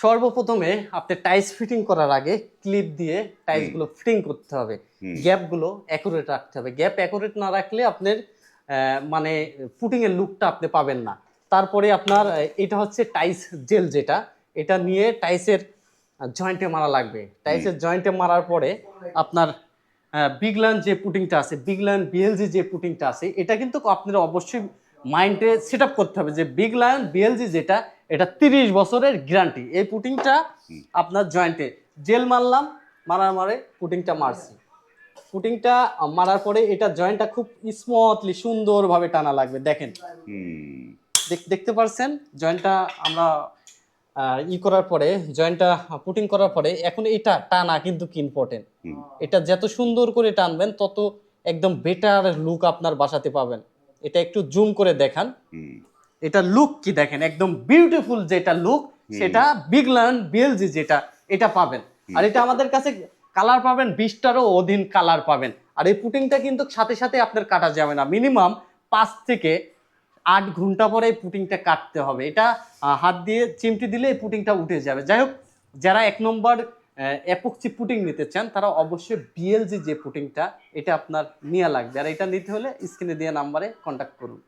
সর্বপ্রথমে আপনি tiles fitting করার আগে ক্লিপ দিয়ে টাইলস গুলো ফিটিং করতে হবে। গ্যাপ গুলো অ্যাকুরেট রাখতে হবে। গ্যাপ অ্যাকুরেট না রাখলে আপনার মানে পুটিং এর লুকটা আপনি পাবেন না। তারপরে আপনার এটা হচ্ছে টাইলস জেল, যেটা এটা নিয়ে টাইলসের জয়েন্টে মারা লাগবে। টাইলসের জয়েন্টে মারার পরে আপনার বিগলান যে পুটিংটা আছে, বিগলান বিএলজি যে পুটিংটা আছে, এটা কিন্তু আপনার অবশ্যই মাইন্ডে সেট আপ করতে হবে যে বিগলান বিএলজি যেটা, এটা 30 বছরের গ্যারান্টি। এই পুটিংটা আপনার জয়েন্টে জেল মারলাম, মারার মারে পুটিংটা মারছি। পুটিংটা মারার পরে এটা জয়েন্টটা খুব স্মুথলি সুন্দরভাবে টানা লাগবে। দেখেন, দেখতে পারছেন জয়েন্টটা আমরা করার পরে, জয়েন্টটা পুটিং করার পরে এখন এটা টানা কিন্তু কি ইম্পর্টেন্ট। এটা যত সুন্দর করে টানবেন তত একদম বেটার লুক আপনার বাসাতে পাবেন। এটা একটু জুম করে দেখান, এটা লুক কি দেখেন, একদম বিউটিফুল যেটা লুক সেটা বিগলান বিএলজি যেটা, এটা পাবেন। আর এটা আমাদের কাছে কালার পাবেন 20টারও অধীন কালার পাবেন। আর এই পুটিংটা কিন্তু সাথে সাথে আপনার কাটা যাবে না, মিনিমাম 5 থেকে 8 ঘন্টা পরে এই পুটিংটা কাটতে হবে। এটা হাত দিয়ে চিমটি দিলে এই পুটিংটা উঠে যাবে। যাই হোক, যারা 1 নম্বর এপক্সি পুটিং নিতে চান তারা অবশ্যই বিএলজি যে পুটিংটা, এটা আপনার নেওয়া লাগবে। আর এটা নিতে হলে স্ক্রিনে দেওয়া নাম্বারে কন্ট্যাক্ট করুন।